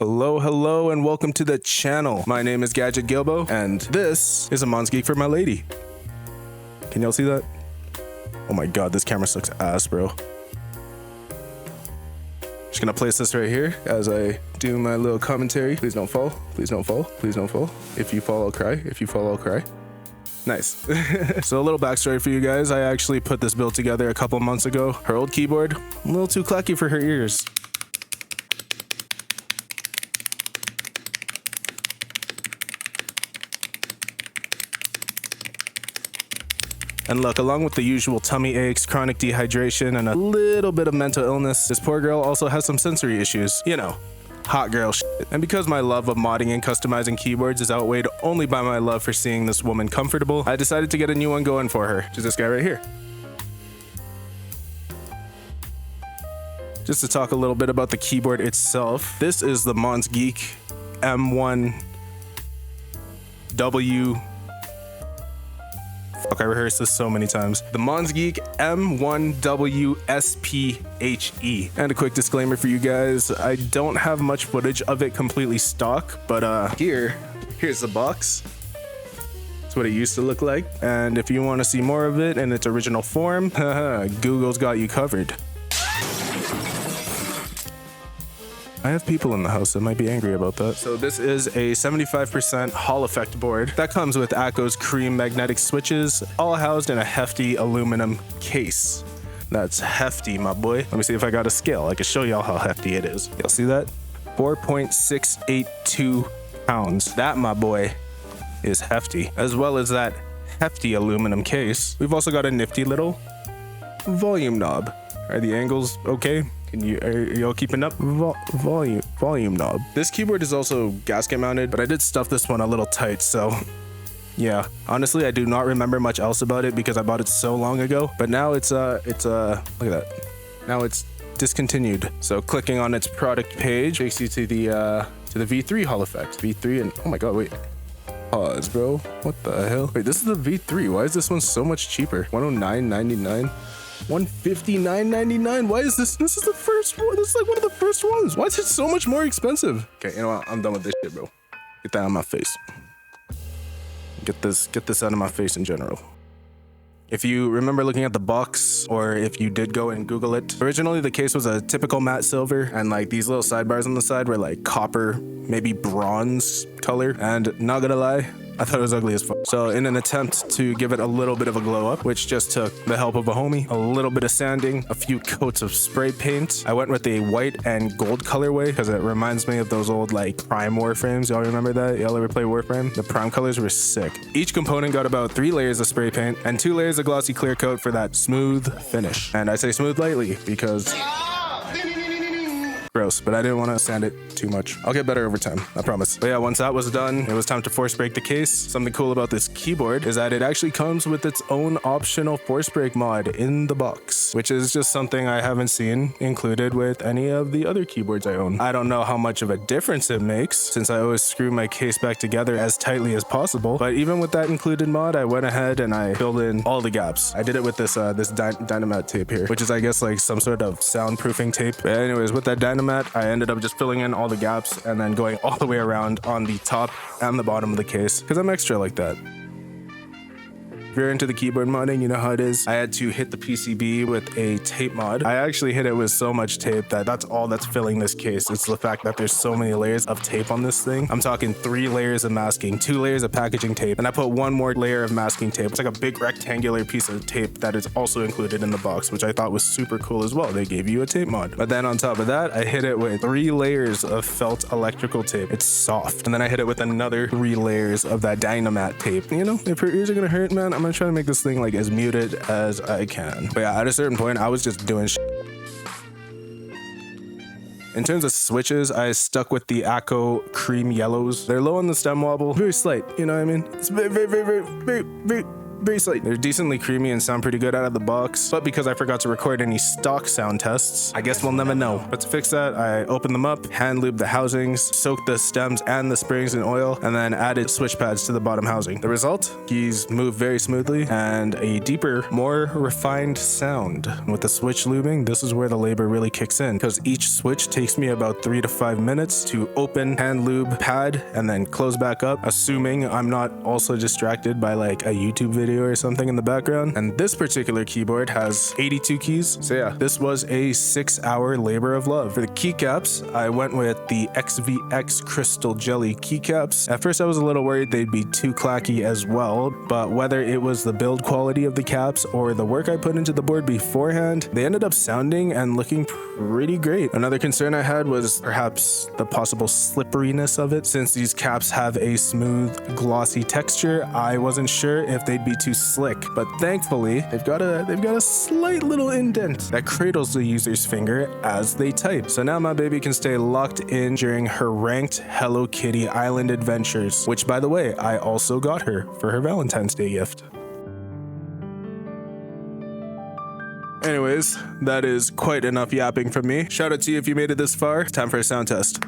Hello, and welcome to the channel. My name is Gadget Gilbo, and this is a MonsGeek for my lady. Can y'all see that? Oh my god, this camera sucks ass, bro. Just gonna place this right here as I do my little commentary. Please don't fall. Please don't fall. Please don't fall. If you fall, I'll cry. If you fall, I'll cry. Nice. So a little backstory for you guys. I actually put this build together a couple months ago. Her old keyboard, a little too clacky for her ears. And look, along with the usual tummy aches, chronic dehydration, and a little bit of mental illness, this poor girl also has some sensory issues. You know, hot girl shit. And because my love of modding and customizing keyboards is outweighed only by my love for seeing this woman comfortable, I decided to get a new one going for her, which is this guy right here. Just to talk a little bit about the keyboard itself, this is the MonsGeek M1W. Fuck, I rehearsed this so many times. The MonsGeek M1W-SP HE. And a quick disclaimer for you guys, I don't have much footage of it completely stock, but here's the box. That's what it used to look like. And if you want to see more of it in its original form, Google's got you covered. I have people in the house that might be angry about that. So this is a 75% Hall effect board that comes with ACCO's cream magnetic switches, all housed in a hefty aluminum case. That's hefty, my boy. Let me see if I got a scale. I can show y'all how hefty it is. Y'all see that? 4.682 pounds. That, my boy, is hefty. As well as that hefty aluminum case, we've also got a nifty little volume knob. Are the angles okay? Are y'all keeping up? Volume knob. This keyboard is also gasket mounted, but I did stuff this one a little tight, so yeah. Honestly, I do not remember much else about it because I bought it so long ago. But now it's look at that. Now it's discontinued. So clicking on its product page takes you to the V3 Hall effect. V3 and oh my god, wait. Pause, bro. What the hell? Wait, this is the V3. Why is this one so much cheaper? $109.99. $159.99. Why is this? This is the first one. This is like one of the first ones. Why is it so much more expensive? Okay, you know what? I'm done with this shit, bro. Get that out of my face. Get this out of my face in general. If you remember looking at the box, or if you did go and Google it, originally the case was a typical matte silver, and like these little sidebars on the side were like copper, maybe bronze color. And not gonna lie, I thought it was ugly as fuck. So in an attempt to give it a little bit of a glow up, which just took the help of a homie, a little bit of sanding, a few coats of spray paint, I went with a white and gold colorway because it reminds me of those old like Prime Warframes. Y'all remember that? Y'all ever play Warframe? The Prime colors were sick. Each component got about 3 layers of spray paint and 2 layers of glossy clear coat for that smooth finish. And I say smooth lightly because gross, but I didn't want to sand it too much. I'll get better over time, I promise. But yeah, once that was done, it was time to force break the case. Something cool about this keyboard is that it actually comes with its own optional force break mod in the box, which is just something I haven't seen included with any of the other keyboards I own. I don't know how much of a difference it makes since I always screw my case back together as tightly as possible, but even with that included mod, I went ahead and I filled in all the gaps. I did it with this Dynamat tape here, which is I guess like some sort of soundproofing tape. But anyways, with that Dynamat, I ended up just filling in all the gaps and then going all the way around on the top and the bottom of the case because I'm extra like that. If you're into the keyboard modding, you know how it is. I had to hit the PCB with a tape mod. I actually hit it with so much tape that that's all that's filling this case. It's the fact that there's so many layers of tape on this thing. I'm talking 3 layers of masking, 2 layers of packaging tape, and I put 1 more layer of masking tape. It's like a big rectangular piece of tape that is also included in the box, which I thought was super cool as well. They gave you a tape mod. But then on top of that, I hit it with 3 layers of felt electrical tape. It's soft. And then I hit it with another 3 layers of that Dynamat tape. You know, if your ears are gonna hurt, man, I'm gonna try to make this thing like as muted as I can. But yeah, at a certain point, I was just doing shit. In terms of switches, I stuck with the ACCO cream yellows. They're low on the stem wobble, very slight, you know what I mean? It's very very slight. They're decently creamy and sound pretty good out of the box, but because I forgot to record any stock sound tests, I guess we'll never know. But to fix that, I opened them up, hand lubed the housings, soaked the stems and the springs in oil, and then added switch pads to the bottom housing. The result? Keys move very smoothly and a deeper, more refined sound. With the switch lubing, this is where the labor really kicks in, because each switch takes me about 3 to 5 minutes to open, hand lube, pad, and then close back up, assuming I'm not also distracted by like a YouTube video or something in the background. And this particular keyboard has 82 keys. So yeah, this was a 6-hour labor of love. For the keycaps, I went with the XVX Crystal Jelly keycaps. At first I was a little worried they'd be too clacky as well, but whether it was the build quality of the caps or the work I put into the board beforehand, they ended up sounding and looking pretty great. Another concern I had was perhaps the possible slipperiness of it. Since these caps have a smooth, glossy texture, I wasn't sure if they'd be too slick, but thankfully they've got a slight little indent that cradles the user's finger as they type. So now my baby can stay locked in during her ranked Hello Kitty Island adventures, which by the way, I also got her for her Valentine's Day gift. Anyways, that is quite enough yapping from me. Shout out to you if you made it this far. Time for a sound test.